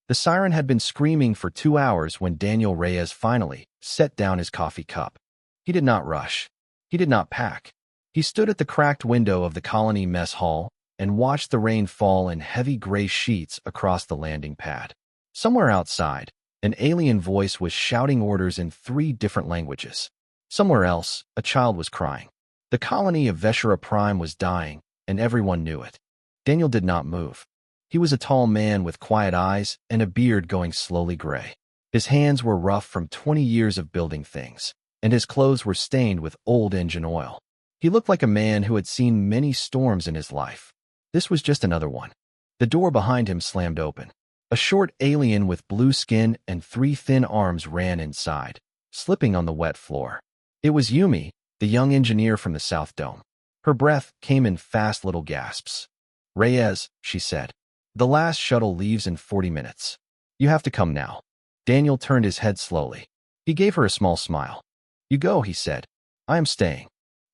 The siren had been screaming for 2 hours when Daniel Reyes finally set down his coffee cup. He did not rush. He did not pack. He stood at the cracked window of the colony mess hall and watched the rain fall in heavy gray sheets across the landing pad. Somewhere outside, an alien voice was shouting orders in 3 different languages. Somewhere else, a child was crying. The colony of Veshera Prime was dying, and everyone knew it. Daniel did not move. He was a tall man with quiet eyes and a beard going slowly gray. His hands were rough from 20 years of building things, and his clothes were stained with old engine oil. He looked like a man who had seen many storms in his life. This was just another one. The door behind him slammed open. A short alien with blue skin and 3 thin arms ran inside, slipping on the wet floor. It was Yumi, the young engineer from the South Dome. Her breath came in fast little gasps. "Reyes," she said. "The last shuttle leaves in 40 minutes. You have to come now." Daniel turned his head slowly. He gave her a small smile. "You go," he said. "I am staying."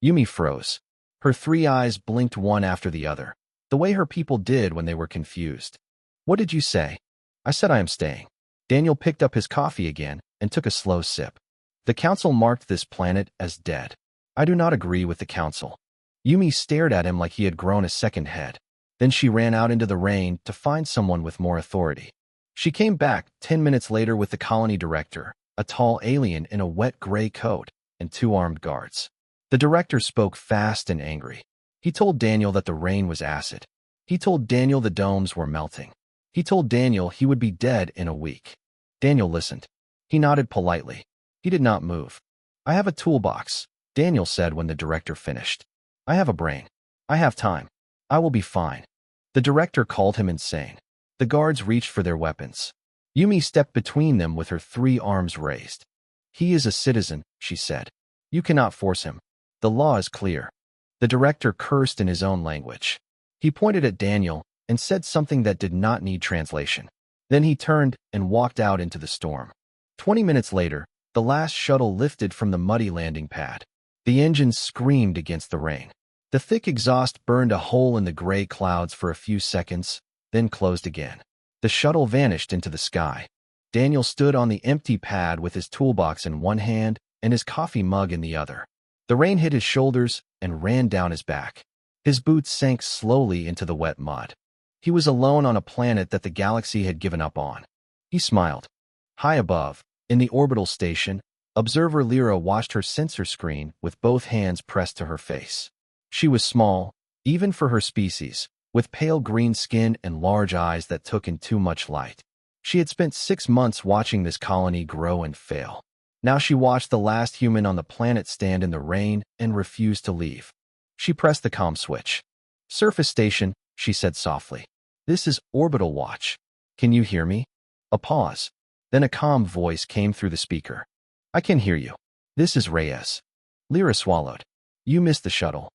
Yumi froze. Her 3 eyes blinked one after the other, the way her people did when they were confused. "What did you say?" "I said I am staying." Daniel picked up his coffee again and took a slow sip. "The Council marked this planet as dead. I do not agree with the Council." Yumi stared at him like he had grown a second head. Then she ran out into the rain to find someone with more authority. She came back 10 minutes later with the colony director, a tall alien in a wet gray coat, and 2 armed guards. The director spoke fast and angry. He told Daniel that the rain was acid. He told Daniel the domes were melting. He told Daniel he would be dead in a week. Daniel listened. He nodded politely. He did not move. "I have a toolbox," Daniel said when the director finished. "I have a brain. I have time. I will be fine." The director called him insane. The guards reached for their weapons. Yumi stepped between them with her 3 arms raised. "He is a citizen," she said. "You cannot force him. The law is clear." The director cursed in his own language. He pointed at Daniel and said something that did not need translation. Then he turned and walked out into the storm. 20 minutes later, the last shuttle lifted from the muddy landing pad. The engines screamed against the rain. The thick exhaust burned a hole in the gray clouds for a few seconds, then closed again. The shuttle vanished into the sky. Daniel stood on the empty pad with his toolbox in one hand and his coffee mug in the other. The rain hit his shoulders and ran down his back. His boots sank slowly into the wet mud. He was alone on a planet that the galaxy had given up on. He smiled. High above, in the orbital station, observer Lyra watched her sensor screen with both hands pressed to her face. She was small, even for her species, with pale green skin and large eyes that took in too much light. She had spent 6 months watching this colony grow and fail. Now she watched the last human on the planet stand in the rain and refuse to leave. She pressed the comm switch. "Surface station," she said softly. "This is Orbital Watch. Can you hear me?" A pause. Then a calm voice came through the speaker. "I can hear you. This is Reyes." Lyra swallowed. "You missed the shuttle."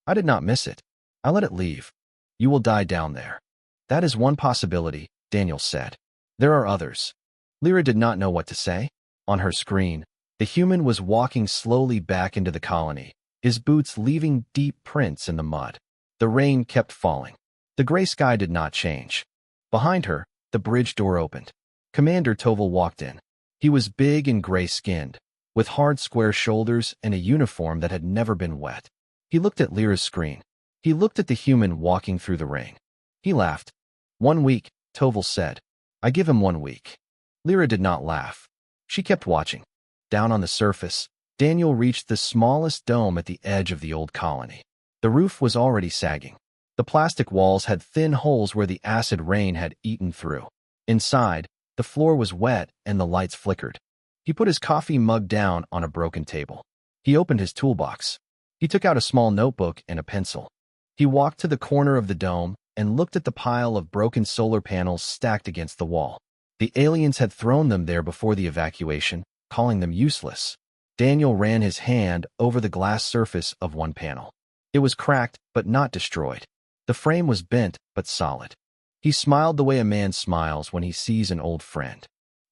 "I did not miss it. I let it leave. You will die down there." "That is one possibility," Daniel said. "There are others." Lyra did not know what to say. On her screen, the human was walking slowly back into the colony, his boots leaving deep prints in the mud. The rain kept falling. The gray sky did not change. Behind her, the bridge door opened. Commander Toval walked in. He was big and gray-skinned, with hard square shoulders and a uniform that had never been wet. He looked at Lyra's screen. He looked at the human walking through the rain. He laughed. "1 week," Toval said. "I give him 1 week." Lyra did not laugh. She kept watching. Down on the surface, Daniel reached the smallest dome at the edge of the old colony. The roof was already sagging. The plastic walls had thin holes where the acid rain had eaten through. Inside, the floor was wet and the lights flickered. He put his coffee mug down on a broken table. He opened his toolbox. He took out a small notebook and a pencil. He walked to the corner of the dome and looked at the pile of broken solar panels stacked against the wall. The aliens had thrown them there before the evacuation, calling them useless. Daniel ran his hand over the glass surface of one panel. It was cracked, but not destroyed. The frame was bent, but solid. He smiled the way a man smiles when he sees an old friend.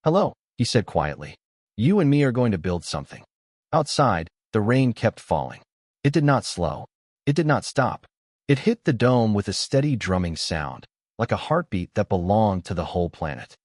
"Hello," he said quietly. "You and me are going to build something." Outside, the rain kept falling. It did not slow. It did not stop. It hit the dome with a steady drumming sound, like a heartbeat that belonged to the whole planet.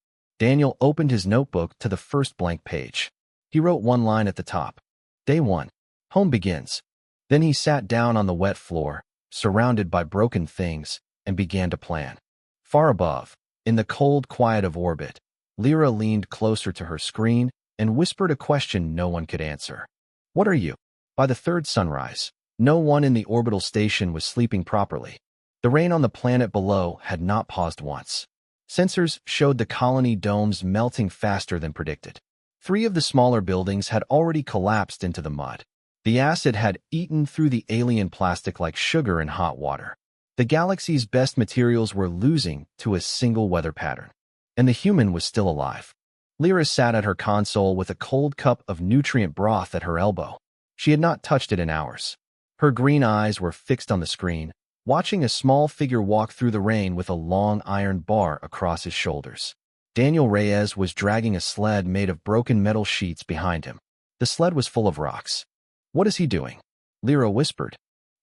Daniel opened his notebook to the first blank page. He wrote one line at the top. Day 1. Home begins. Then he sat down on the wet floor, surrounded by broken things, and began to plan. Far above, in the cold quiet of orbit, Lyra leaned closer to her screen and whispered a question no one could answer. What are you? By the third sunrise, no one in the orbital station was sleeping properly. The rain on the planet below had not paused once. Sensors showed the colony domes melting faster than predicted. 3 of the smaller buildings had already collapsed into the mud. The acid had eaten through the alien plastic like sugar in hot water. The galaxy's best materials were losing to a single weather pattern. And the human was still alive. Lyra sat at her console with a cold cup of nutrient broth at her elbow. She had not touched it in hours. Her green eyes were fixed on the screen, watching a small figure walk through the rain with a long iron bar across his shoulders. Daniel Reyes was dragging a sled made of broken metal sheets behind him. The sled was full of rocks. What is he doing? Lyra whispered.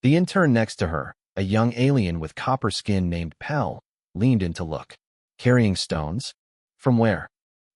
The intern next to her, a young alien with copper skin named Pell, leaned in to look. Carrying stones? From where?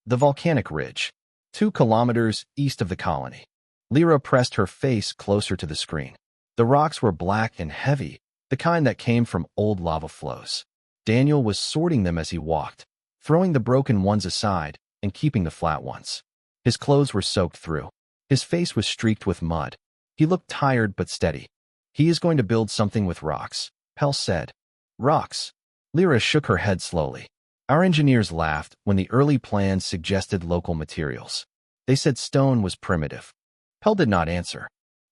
The volcanic ridge, 2 kilometers east of the colony. Lyra pressed her face closer to the screen. The rocks were black and heavy, the kind that came from old lava flows. Daniel was sorting them as he walked, throwing the broken ones aside and keeping the flat ones. His clothes were soaked through. His face was streaked with mud. He looked tired but steady. He is going to build something with rocks, Pell said. Rocks? Lyra shook her head slowly. Our engineers laughed when the early plans suggested local materials. They said stone was primitive. Pell did not answer.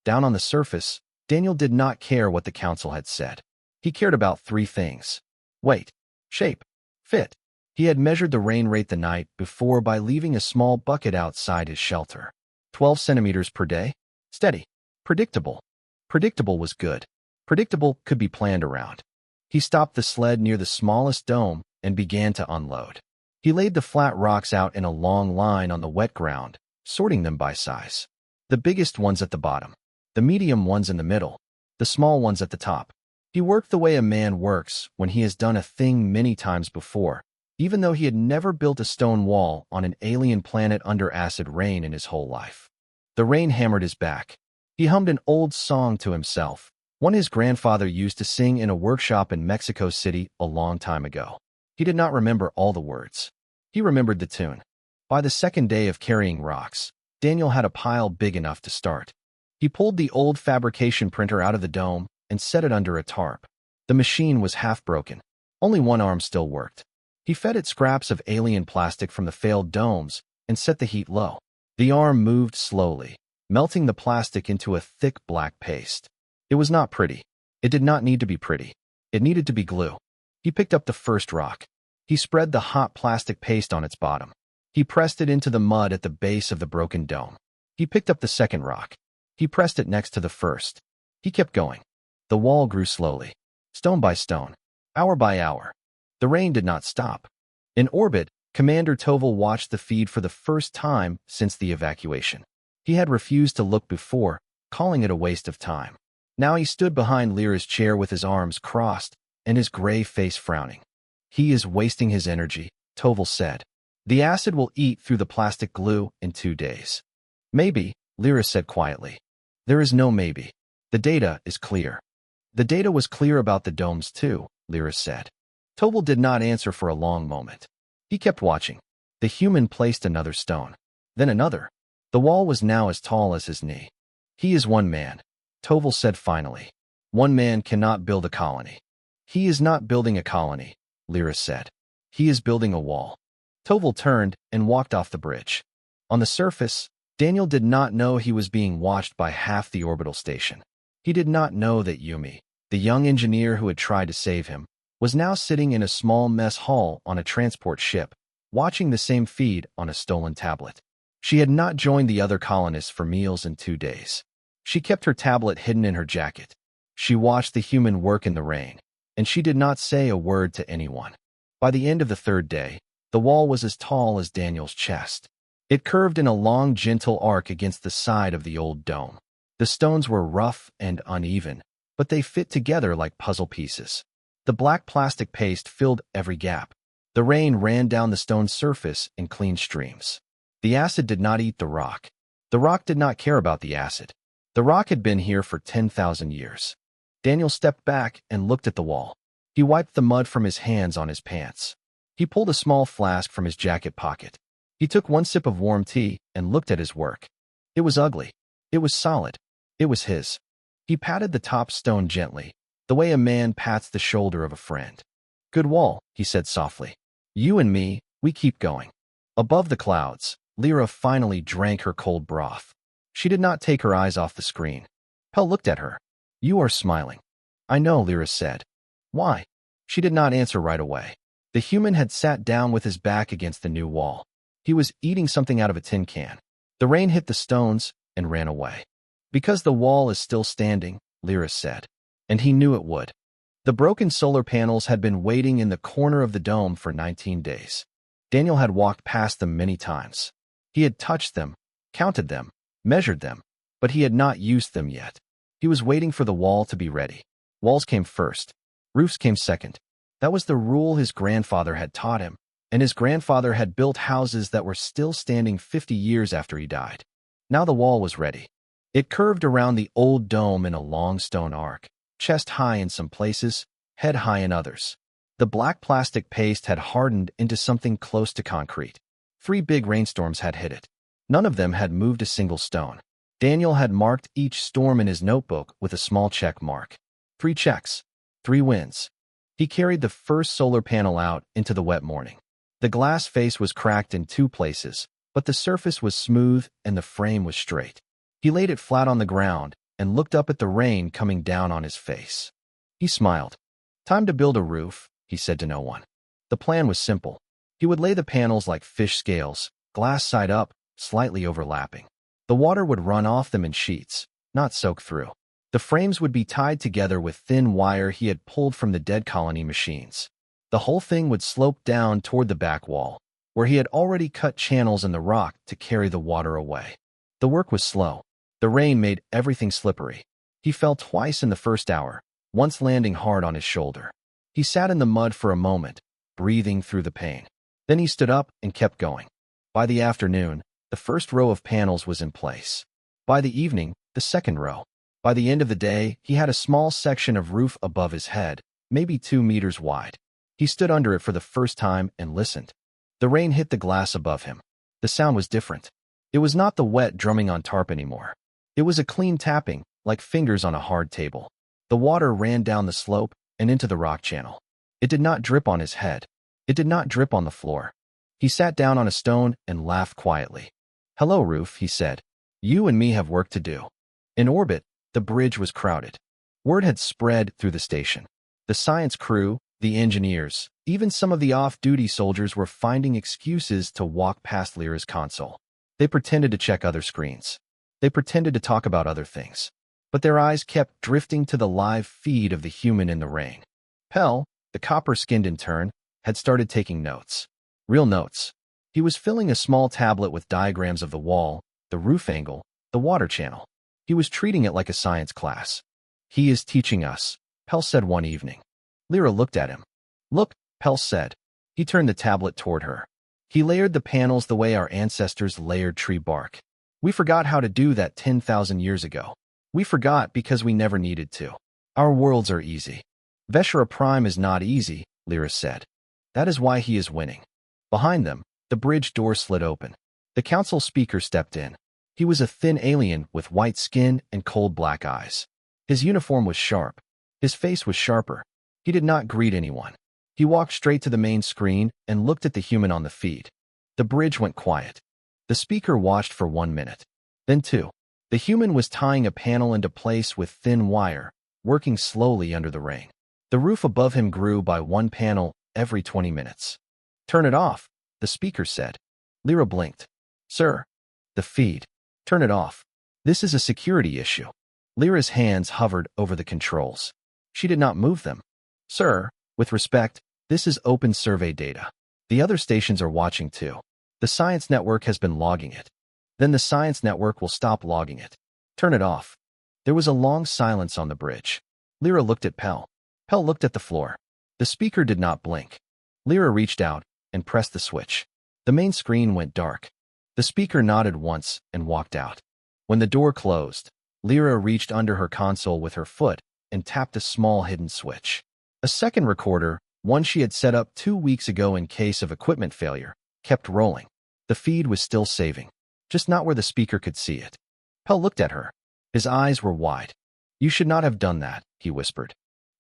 Down on the surface, Daniel did not care what the council had said. He cared about 3 things. Weight, shape, fit. He had measured the rain rate the night before by leaving a small bucket outside his shelter. 12 centimeters per day? Steady. Predictable. Predictable was good. Predictable could be planned around. He stopped the sled near the smallest dome and began to unload. He laid the flat rocks out in a long line on the wet ground, sorting them by size. The biggest ones at the bottom, the medium ones in the middle, the small ones at the top. He worked the way a man works when he has done a thing many times before, even though he had never built a stone wall on an alien planet under acid rain in his whole life. The rain hammered his back. He hummed an old song to himself, one his grandfather used to sing in a workshop in Mexico City a long time ago. He did not remember all the words. He remembered the tune. By the second day of carrying rocks, Daniel had a pile big enough to start. He pulled the old fabrication printer out of the dome and set it under a tarp. The machine was half broken. Only one arm still worked. He fed it scraps of alien plastic from the failed domes and set the heat low. The arm moved slowly, melting the plastic into a thick black paste. It was not pretty. It did not need to be pretty. It needed to be glue. He picked up the first rock. He spread the hot plastic paste on its bottom. He pressed it into the mud at the base of the broken dome. He picked up the second rock. He pressed it next to the first. He kept going. The wall grew slowly, stone by stone, hour by hour. The rain did not stop. In orbit, Commander Toval watched the feed for the first time since the evacuation. He had refused to look before, calling it a waste of time. Now he stood behind Lyra's chair with his arms crossed and his gray face frowning. He is wasting his energy, Toval said. The acid will eat through the plastic glue in 2 days. Maybe, Lyra said quietly. There is no maybe. The data is clear. The data was clear about the domes too, Lyra said. Toval did not answer for a long moment. He kept watching. The human placed another stone. Then another. The wall was now as tall as his knee. He is one man, Toval said finally. One man cannot build a colony. He is not building a colony, Lyra said. He is building a wall. Toval turned and walked off the bridge. On the surface, Daniel did not know he was being watched by half the orbital station. He did not know that Yumi, the young engineer who had tried to save him, was now sitting in a small mess hall on a transport ship, watching the same feed on a stolen tablet. She had not joined the other colonists for meals in 2 days. She kept her tablet hidden in her jacket. She watched the human work in the rain, and she did not say a word to anyone. By the end of the 3rd day, the wall was as tall as Daniel's chest. It curved in a long, gentle arc against the side of the old dome. The stones were rough and uneven, but they fit together like puzzle pieces. The black plastic paste filled every gap. The rain ran down the stone surface in clean streams. The acid did not eat the rock. The rock did not care about the acid. The rock had been here for 10,000 years. Daniel stepped back and looked at the wall. He wiped the mud from his hands on his pants. He pulled a small flask from his jacket pocket. He took one sip of warm tea and looked at his work. It was ugly. It was solid. It was his. He patted the top stone gently, the way a man pats the shoulder of a friend. "Good wall," he said softly. "You and me, we keep going." Above the clouds, Lyra finally drank her cold broth. She did not take her eyes off the screen. Pell looked at her. "You are smiling." "I know," Lyra said. "Why?" She did not answer right away. The human had sat down with his back against the new wall. He was eating something out of a tin can. The rain hit the stones and ran away. "Because the wall is still standing," Lyra said. And he knew it would. The broken solar panels had been waiting in the corner of the dome for 19 days. Daniel had walked past them many times. He had touched them, counted them, measured them, but he had not used them yet. He was waiting for the wall to be ready. Walls came first. Roofs came second. That was the rule his grandfather had taught him, and his grandfather had built houses that were still standing 50 years after he died. Now the wall was ready. It curved around the old dome in a long stone arc, chest high in some places, head high in others. The black plastic paste had hardened into something close to concrete. 3 big rainstorms had hit it. None of them had moved a single stone. Daniel had marked each storm in his notebook with a small check mark. 3 checks. 3 wins. He carried the first solar panel out into the wet morning. The glass face was cracked in 2 places, but the surface was smooth and the frame was straight. He laid it flat on the ground and looked up at the rain coming down on his face. He smiled. "Time to build a roof," he said to no one. The plan was simple. He would lay the panels like fish scales, glass side up, slightly overlapping. The water would run off them in sheets, not soak through. The frames would be tied together with thin wire he had pulled from the dead colony machines. The whole thing would slope down toward the back wall, where he had already cut channels in the rock to carry the water away. The work was slow. The rain made everything slippery. He fell twice in the first hour, once landing hard on his shoulder. He sat in the mud for a moment, breathing through the pain. Then he stood up and kept going. By the afternoon, the first row of panels was in place. By the evening, the second row. By the end of the day, he had a small section of roof above his head, maybe 2 meters wide. He stood under it for the first time and listened. The rain hit the glass above him. The sound was different. It was not the wet drumming on tarp anymore. It was a clean tapping, like fingers on a hard table. The water ran down the slope and into the rock channel. It did not drip on his head. It did not drip on the floor. He sat down on a stone and laughed quietly. "Hello, roof," he said. "You and me have work to do." In orbit, the bridge was crowded. Word had spread through the station. The science crew, the engineers, even some of the off-duty soldiers were finding excuses to walk past Lyra's console. They pretended to check other screens. They pretended to talk about other things. But their eyes kept drifting to the live feed of the human in the rain. Pell, the copper-skinned intern, had started taking notes. Real notes. He was filling a small tablet with diagrams of the wall, the roof angle, the water channel. He was treating it like a science class. "He is teaching us," Pell said one evening. Lyra looked at him. "Look," Pell said. He turned the tablet toward her. "He layered the panels the way our ancestors layered tree bark. We forgot how to do that 10,000 years ago. We forgot because we never needed to. Our worlds are easy." "Veshra Prime is not easy," Lyra said. "That is why he is winning." Behind them, the bridge door slid open. The council speaker stepped in. He was a thin alien with white skin and cold black eyes. His uniform was sharp. His face was sharper. He did not greet anyone. He walked straight to the main screen and looked at the human on the feed. The bridge went quiet. The speaker watched for 1 minute. Then 2. The human was tying a panel into place with thin wire, working slowly under the rain. The roof above him grew by 1 panel every 20 minutes. "Turn it off," the speaker said. Lyra blinked. "Sir." "The feed. Turn it off. This is a security issue." Lyra's hands hovered over the controls. She did not move them. "Sir, with respect, this is open survey data. The other stations are watching too. The science network has been logging it. Then the science network will stop logging it. Turn it off." There was a long silence on the bridge. Lyra looked at Pell. Pell looked at the floor. The speaker did not blink. Lyra reached out and pressed the switch. The main screen went dark. The speaker nodded once and walked out. When the door closed, Lyra reached under her console with her foot and tapped a small hidden switch. A second recorder, one she had set up 2 weeks ago in case of equipment failure, kept rolling. The feed was still saving, just not where the speaker could see it. Pell looked at her. His eyes were wide. "You should not have done that," he whispered.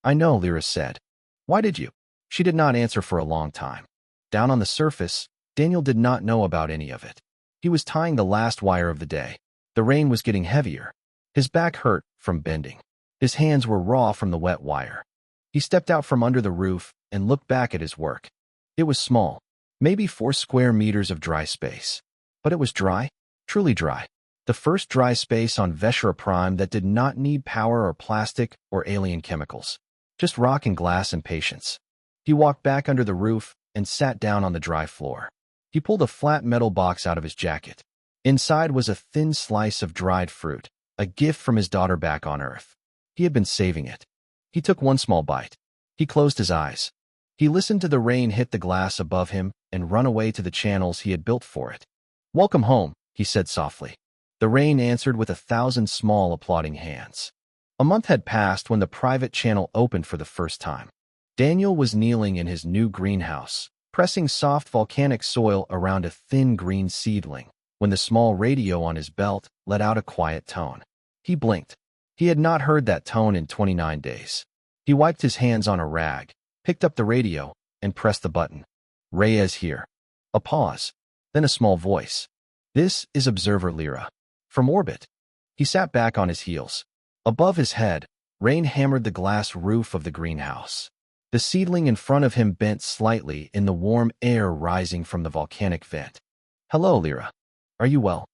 "I know," Lyra said. "Why did you?" She did not answer for a long time. Down on the surface, Daniel did not know about any of it. He was tying the last wire of the day. The rain was getting heavier. His back hurt from bending. His hands were raw from the wet wire. He stepped out from under the roof and looked back at his work. It was small, maybe 4 square meters of dry space. But it was dry, truly dry. The first dry space on Veshra Prime that did not need power or plastic or alien chemicals. Just rock and glass and patience. He walked back under the roof and sat down on the dry floor. He pulled a flat metal box out of his jacket. Inside was a thin slice of dried fruit, a gift from his daughter back on Earth. He had been saving it. He took one small bite. He closed his eyes. He listened to the rain hit the glass above him and run away to the channels he had built for it. "Welcome home," he said softly. The rain answered with 1,000 small applauding hands. A month had passed when the private channel opened for the first time. Daniel was kneeling in his new greenhouse, pressing soft volcanic soil around a thin green seedling, when the small radio on his belt let out a quiet tone. He blinked. He had not heard that tone in 29 days. He wiped his hands on a rag, picked up the radio, and pressed the button. "Reyes here." A pause, then a small voice. "This is Observer Lyra. From orbit." He sat back on his heels. Above his head, rain hammered the glass roof of the greenhouse. The seedling in front of him bent slightly in the warm air rising from the volcanic vent. "Hello, Lyra. Are you well?"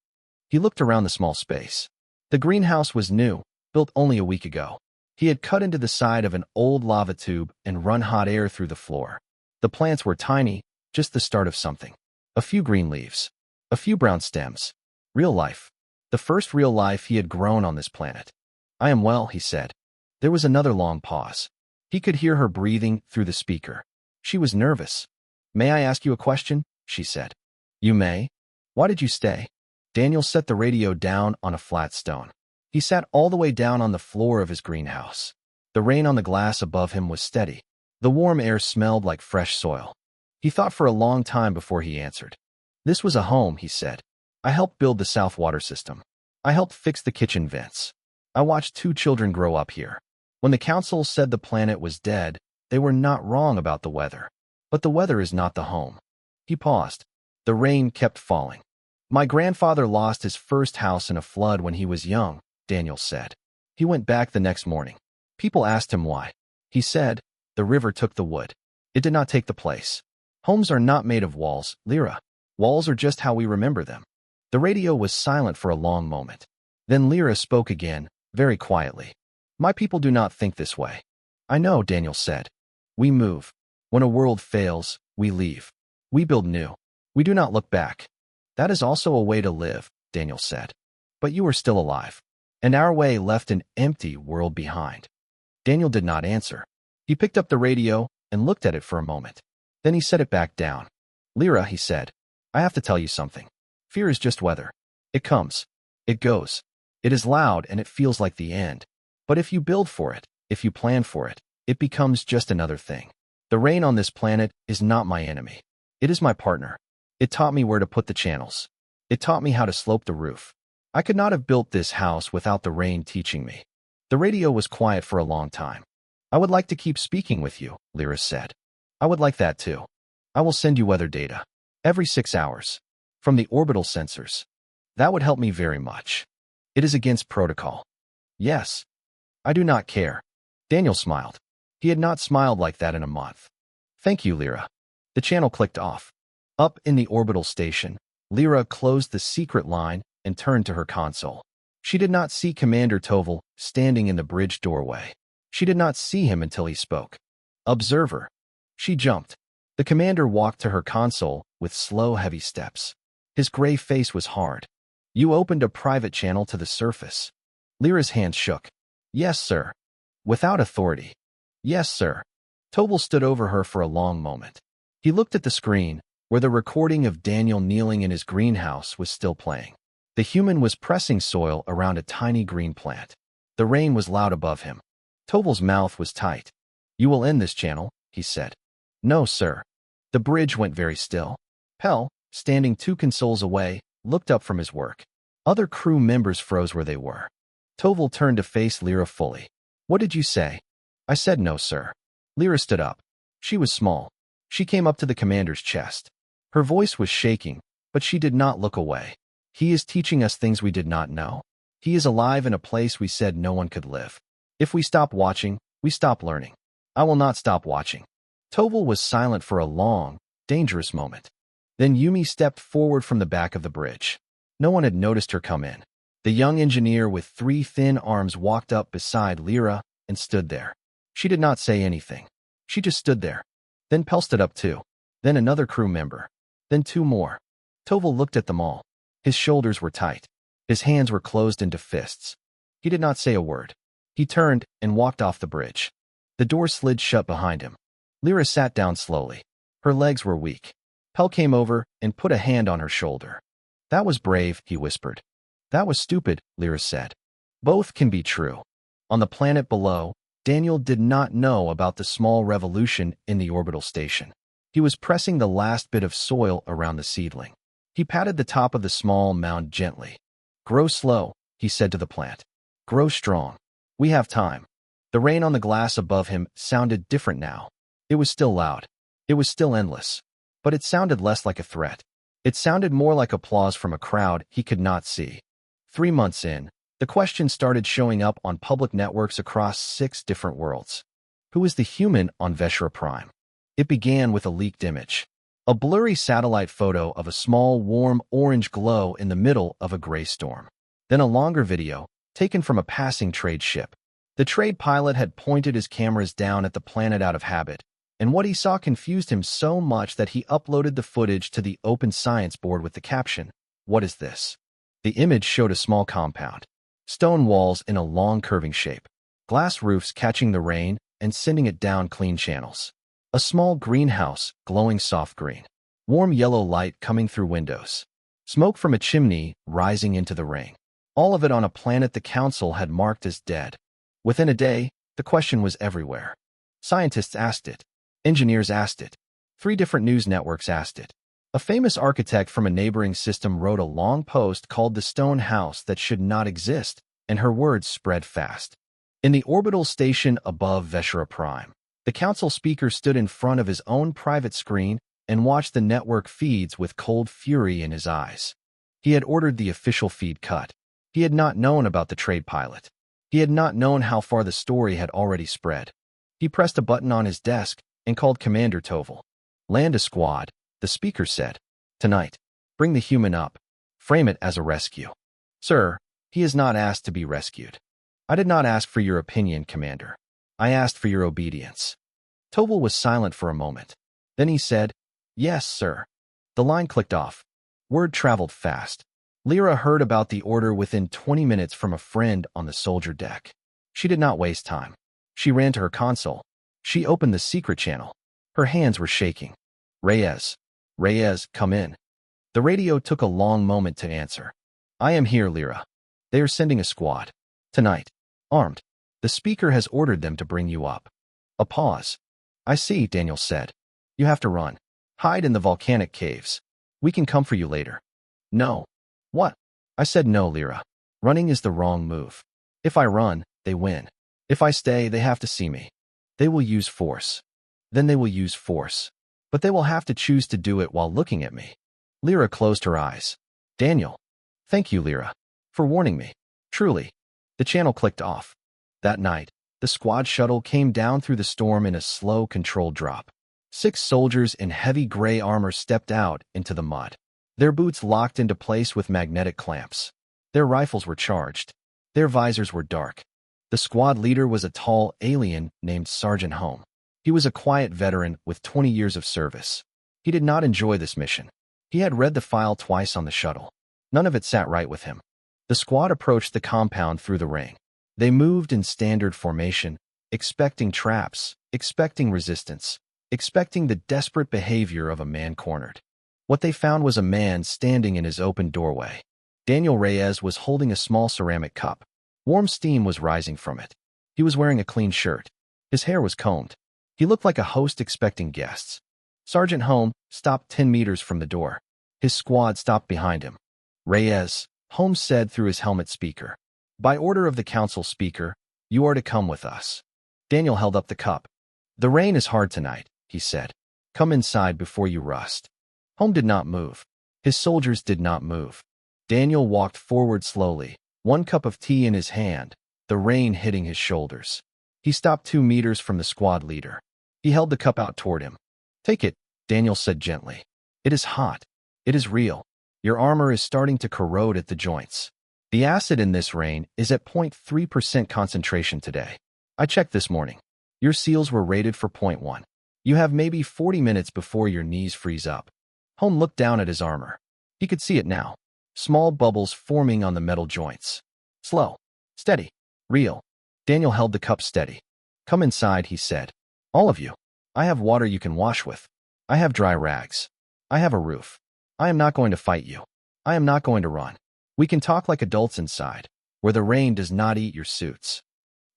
He looked around the small space. The greenhouse was new, built only a week ago. He had cut into the side of an old lava tube and run hot air through the floor. The plants were tiny, just the start of something. A few green leaves. A few brown stems. Real life. The first real life he had grown on this planet. "I am well," he said. There was another long pause. He could hear her breathing through the speaker. She was nervous. "May I ask you a question?" she said. "You may. Why did you stay?" Daniel set the radio down on a flat stone. He sat all the way down on the floor of his greenhouse. The rain on the glass above him was steady. The warm air smelled like fresh soil. He thought for a long time before he answered. "This was a home," he said. "I helped build the south water system. I helped fix the kitchen vents. I watched 2 children grow up here. When the council said the planet was dead, they were not wrong about the weather. But the weather is not the home." He paused. The rain kept falling. "My grandfather lost his first house in a flood when he was young," Daniel said. He went back the next morning. People asked him why. He said, "The river took the wood. It did not take the place. Homes are not made of walls, Lyra. Walls are just how we remember them." The radio was silent for a long moment. Then Lyra spoke again, very quietly. "My people do not think this way." "I know," Daniel said. "We move. When a world fails, we leave. We build new. We do not look back." "That is also a way to live," Daniel said. "But you are still alive. And our way left an empty world behind." Daniel did not answer. He picked up the radio and looked at it for a moment. Then he set it back down. "Lyra," he said, "I have to tell you something. Fear is just weather. It comes. It goes. It is loud and it feels like the end. But if you build for it, if you plan for it, it becomes just another thing. The rain on this planet is not my enemy. It is my partner. It taught me where to put the channels. It taught me how to slope the roof. I could not have built this house without the rain teaching me." The radio was quiet for a long time. "I would like to keep speaking with you," Lyra said. "I would like that too. I will send you weather data. Every 6 hours. From the orbital sensors. That would help me very much." "It is against protocol." "Yes. I do not care." Daniel smiled. He had not smiled like that in a month. "Thank you, Lyra." The channel clicked off. Up in the orbital station, Lyra closed the secret line and turned to her console. She did not see Commander Toval standing in the bridge doorway. She did not see him until he spoke. "Observer." She jumped. The commander walked to her console with slow, heavy steps. His gray face was hard. "You opened a private channel to the surface." Lyra's hand shook. "Yes, sir." "Without authority." "Yes, sir." Toval stood over her for a long moment. He looked at the screen, where the recording of Daniel kneeling in his greenhouse was still playing. The human was pressing soil around a tiny green plant. The rain was loud above him. Toval's mouth was tight. "You will end this channel," he said. "No, sir." The bridge went very still. Pell, standing 2 consoles away, looked up from his work. Other crew members froze where they were. Toval turned to face Lyra fully. "What did you say?" "I said no, sir." Lyra stood up. She was small. She came up to the commander's chest. Her voice was shaking, but she did not look away. "He is teaching us things we did not know. He is alive in a place we said no one could live. If we stop watching, we stop learning. I will not stop watching." Toval was silent for a long, dangerous moment. Then Yumi stepped forward from the back of the bridge. No one had noticed her come in. The young engineer with 3 thin arms walked up beside Lyra and stood there. She did not say anything. She just stood there. Then Pell stood up too. Then another crew member. Then 2 more. Toval looked at them all. His shoulders were tight. His hands were closed into fists. He did not say a word. He turned and walked off the bridge. The door slid shut behind him. Lyra sat down slowly. Her legs were weak. Pell came over and put a hand on her shoulder. "That was brave," he whispered. "That was stupid," Lyra said. "Both can be true." On the planet below, Daniel did not know about the small revolution in the orbital station. He was pressing the last bit of soil around the seedling. He patted the top of the small mound gently. "Grow slow," he said to the plant. "Grow strong. We have time." The rain on the glass above him sounded different now. It was still loud. It was still endless. But it sounded less like a threat. It sounded more like applause from a crowd he could not see. 3 months in, the question started showing up on public networks across 6 different worlds. Who is the human on Veshra Prime? It began with a leaked image. A blurry satellite photo of a small, warm orange glow in the middle of a gray storm. Then a longer video, taken from a passing trade ship. The trade pilot had pointed his cameras down at the planet out of habit, and what he saw confused him so much that he uploaded the footage to the Open Science board with the caption, "What is this?" The image showed a small compound. Stone walls in a long curving shape. Glass roofs catching the rain and sending it down clean channels. A small greenhouse, glowing soft green. Warm yellow light coming through windows. Smoke from a chimney rising into the ring. All of it on a planet the Council had marked as dead. Within a day, the question was everywhere. Scientists asked it. Engineers asked it. 3 different news networks asked it. A famous architect from a neighboring system wrote a long post called "The Stone House That Should Not Exist," and her words spread fast. In the orbital station above Veshra Prime, the council speaker stood in front of his own private screen and watched the network feeds with cold fury in his eyes. He had ordered the official feed cut. He had not known about the trade pilot. He had not known how far the story had already spread. He pressed a button on his desk and called Commander Toval. "Land a squad," the speaker said. "Tonight. Bring the human up. Frame it as a rescue." "Sir, he is not asked to be rescued." "I did not ask for your opinion, Commander. I asked for your obedience." Toval was silent for a moment. Then he said, "Yes, sir." The line clicked off. Word traveled fast. Lyra heard about the order within 20 minutes from a friend on the soldier deck. She did not waste time. She ran to her console. She opened the secret channel. Her hands were shaking. "Reyes. Reyes, come in." The radio took a long moment to answer. "I am here, Lyra. They are sending a squad. Tonight. Armed. The speaker has ordered them to bring you up." A pause. "I see," Daniel said. "You have to run. Hide in the volcanic caves. We can come for you later." "No." "What?" "I said no, Lyra. Running is the wrong move. If I run, they win. If I stay, they have to see me. They will use force. Then they will use force. But they will have to choose to do it while looking at me." Lyra closed her eyes. "Daniel. Thank you, Lyra, for warning me. Truly." The channel clicked off. That night, the squad shuttle came down through the storm in a slow, controlled drop. 6 soldiers in heavy gray armor stepped out into the mud. Their boots locked into place with magnetic clamps. Their rifles were charged. Their visors were dark. The squad leader was a tall alien named Sergeant Home. He was a quiet veteran with 20 years of service. He did not enjoy this mission. He had read the file twice on the shuttle. None of it sat right with him. The squad approached the compound through the ring. They moved in standard formation, expecting traps, expecting resistance. expecting the desperate behavior of a man cornered. What they found was a man standing in his open doorway. Daniel Reyes was holding a small ceramic cup. Warm steam was rising from it. He was wearing a clean shirt. His hair was combed. He looked like a host expecting guests. Sergeant Holmes stopped 10 meters from the door. His squad stopped behind him. Reyes, Holmes said through his helmet speaker. By order of the council speaker, you are to come with us. Daniel held up the cup. The rain is hard tonight, he said. Come inside before you rust. Holmes did not move. His soldiers did not move. Daniel walked forward slowly, one cup of tea in his hand, the rain hitting his shoulders. He stopped 2 meters from the squad leader. He held the cup out toward him. Take it, Daniel said gently. It is hot. It is real. Your armor is starting to corrode at the joints. The acid in this rain is at 0.3% concentration today. I checked this morning. Your seals were rated for 0.1. You have maybe 40 minutes before your knees freeze up. Holmes looked down at his armor. He could see it now. Small bubbles forming on the metal joints. Slow. Steady. Real. Daniel held the cup steady. Come inside, he said. All of you. I have water you can wash with. I have dry rags. I have a roof. I am not going to fight you. I am not going to run. We can talk like adults inside, where the rain does not eat your suits.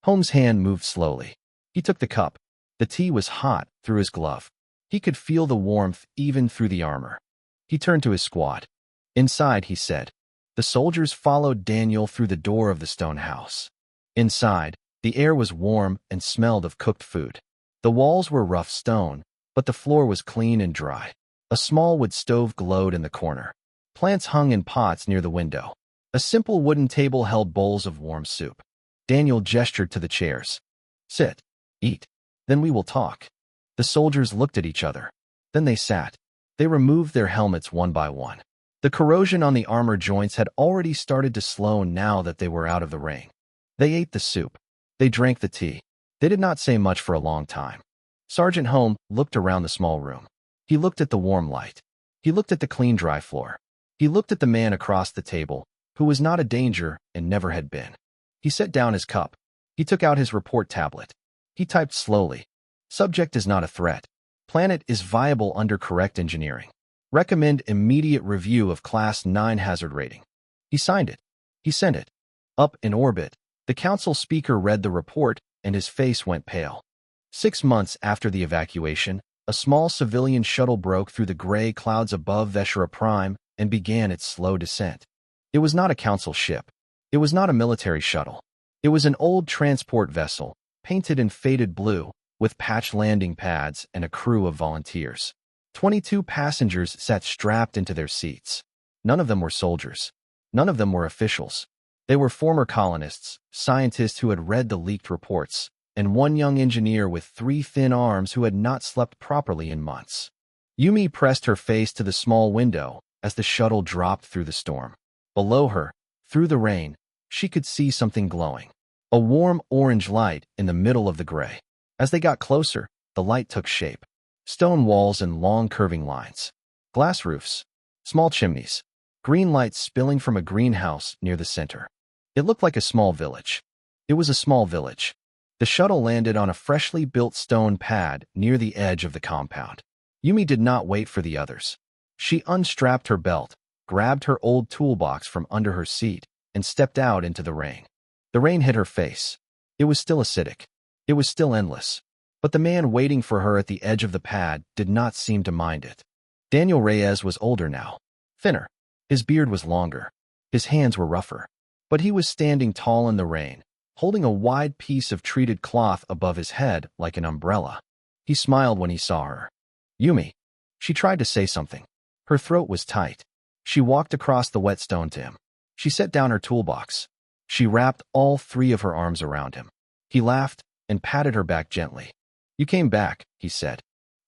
Holmes' hand moved slowly. He took the cup. The tea was hot through his glove. He could feel the warmth even through the armor. He turned to his squad. Inside, he said. The soldiers followed Daniel through the door of the stone house. Inside, the air was warm and smelled of cooked food. The walls were rough stone, but the floor was clean and dry. A small wood stove glowed in the corner. Plants hung in pots near the window. A simple wooden table held bowls of warm soup. Daniel gestured to the chairs. Sit. Eat. Then we will talk. The soldiers looked at each other. Then they sat. They removed their helmets one by one. The corrosion on the armor joints had already started to slow now that they were out of the rain. They ate the soup. They drank the tea. They did not say much for a long time. Sergeant Holmes looked around the small room. He looked at the warm light. He looked at the clean, dry floor. He looked at the man across the table, who was not a danger and never had been. He set down his cup. He took out his report tablet. He typed slowly. Subject is not a threat. Planet is viable under correct engineering. Recommend immediate review of Class 9 hazard rating. He signed it. He sent it. Up in orbit, the council speaker read the report, and his face went pale. 6 months after the evacuation, a small civilian shuttle broke through the gray clouds above Veshera Prime and began its slow descent. It was not a council ship. It was not a military shuttle. It was an old transport vessel, painted in faded blue, with patched landing pads and a crew of volunteers. 22 passengers sat strapped into their seats. None of them were soldiers. None of them were officials. They were former colonists, scientists who had read the leaked reports, and one young engineer with 3 thin arms who had not slept properly in months. Yumi pressed her face to the small window as the shuttle dropped through the storm. Below her, through the rain, she could see something glowing. A warm orange light in the middle of the gray. As they got closer, the light took shape. Stone walls and long curving lines. Glass roofs. Small chimneys. Green lights spilling from a greenhouse near the center. It looked like a small village. It was a small village. The shuttle landed on a freshly built stone pad near the edge of the compound. Yumi did not wait for the others. She unstrapped her belt, grabbed her old toolbox from under her seat, and stepped out into the rain. The rain hit her face. It was still acidic. It was still endless. But the man waiting for her at the edge of the pad did not seem to mind it. Daniel Reyes was older now, thinner. His beard was longer. His hands were rougher. But he was standing tall in the rain, holding a wide piece of treated cloth above his head like an umbrella. He smiled when he saw her. Yumi. She tried to say something. Her throat was tight. She walked across the wet stone to him. She set down her toolbox. She wrapped all 3 of her arms around him. He laughed and patted her back gently. You came back, he said.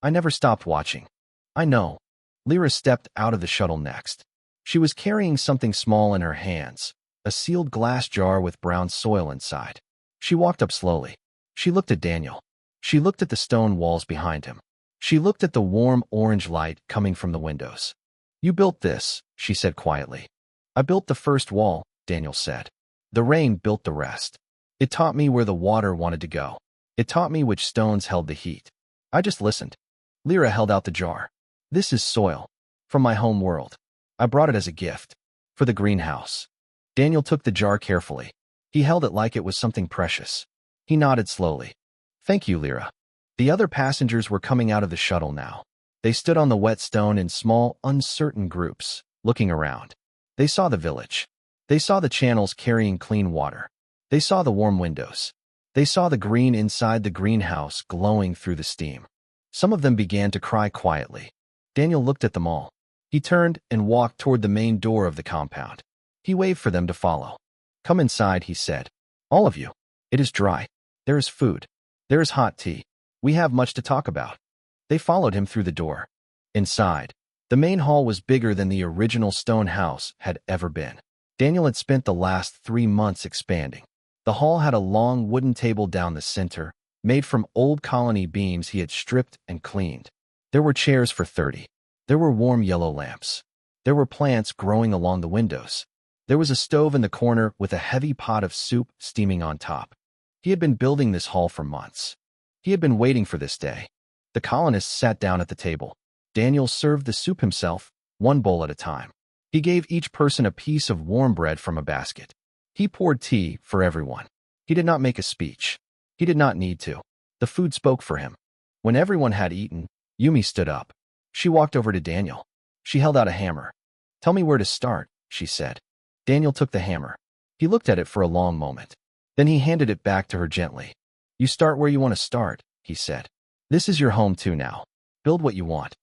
I never stopped watching. I know. Lyra stepped out of the shuttle next. She was carrying something small in her hands, a sealed glass jar with brown soil inside. She walked up slowly. She looked at Daniel. She looked at the stone walls behind him. She looked at the warm orange light coming from the windows. You built this, she said quietly. I built the first wall, Daniel said. The rain built the rest. It taught me where the water wanted to go. It taught me which stones held the heat. I just listened. Lyra held out the jar. This is soil. From my home world. I brought it as a gift. For the greenhouse. Daniel took the jar carefully. He held it like it was something precious. He nodded slowly. Thank you, Lyra. The other passengers were coming out of the shuttle now. They stood on the wet stone in small, uncertain groups, looking around. They saw the village. They saw the channels carrying clean water. They saw the warm windows. They saw the green inside the greenhouse glowing through the steam. Some of them began to cry quietly. Daniel looked at them all. He turned and walked toward the main door of the compound. He waved for them to follow. Come inside, he said. All of you. It is dry. There is food. There is hot tea. We have much to talk about. They followed him through the door. Inside, the main hall was bigger than the original stone house had ever been. Daniel had spent the last 3 months expanding. The hall had a long wooden table down the center, made from old colony beams he had stripped and cleaned. There were chairs for 30. There were warm yellow lamps. There were plants growing along the windows. There was a stove in the corner with a heavy pot of soup steaming on top. He had been building this hall for months. He had been waiting for this day. The colonists sat down at the table. Daniel served the soup himself, one bowl at a time. He gave each person a piece of warm bread from a basket. He poured tea for everyone. He did not make a speech. He did not need to. The food spoke for him. When everyone had eaten, Yumi stood up. She walked over to Daniel. She held out a hammer. Tell me where to start, she said. Daniel took the hammer. He looked at it for a long moment. Then he handed it back to her gently. You start where you want to start, he said. This is your home too now. Build what you want.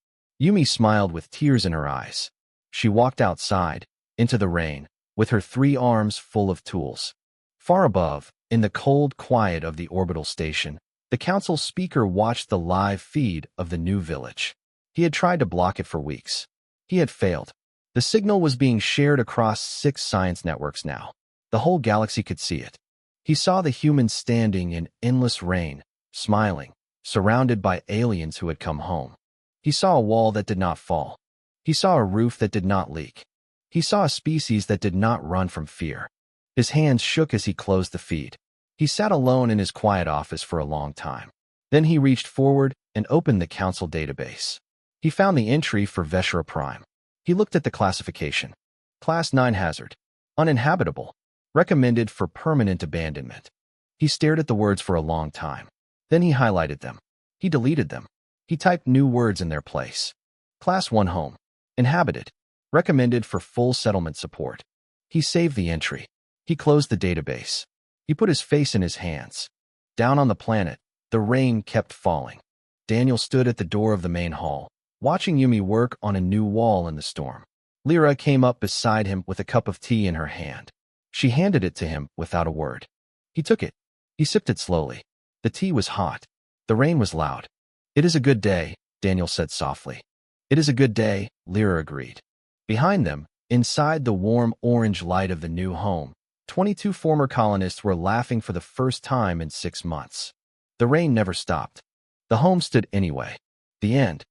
Yumi smiled with tears in her eyes. She walked outside, into the rain, with her 3 arms full of tools. Far above, in the cold quiet of the orbital station, the council speaker watched the live feed of the new village. He had tried to block it for weeks. He had failed. The signal was being shared across 6 science networks now. The whole galaxy could see it. He saw the humans standing in endless rain, smiling, surrounded by aliens who had come home. He saw a wall that did not fall. He saw a roof that did not leak. He saw a species that did not run from fear. His hands shook as he closed the feed. He sat alone in his quiet office for a long time. Then he reached forward and opened the council database. He found the entry for Veshra Prime. He looked at the classification. Class 9 hazard. Uninhabitable. Recommended for permanent abandonment. He stared at the words for a long time. Then he highlighted them. He deleted them. He typed new words in their place. Class 1 home. Inhabited. Recommended for full settlement support. He saved the entry. He closed the database. He put his face in his hands. Down on the planet, the rain kept falling. Daniel stood at the door of the main hall, watching Yumi work on a new wall in the storm. Lyra came up beside him with a cup of tea in her hand. She handed it to him without a word. He took it. He sipped it slowly. The tea was hot. The rain was loud. It is a good day, Daniel said softly. It is a good day, Lyra agreed. Behind them, inside the warm orange light of the new home, 22 former colonists were laughing for the first time in 6 months. The rain never stopped. The home stood anyway. The end.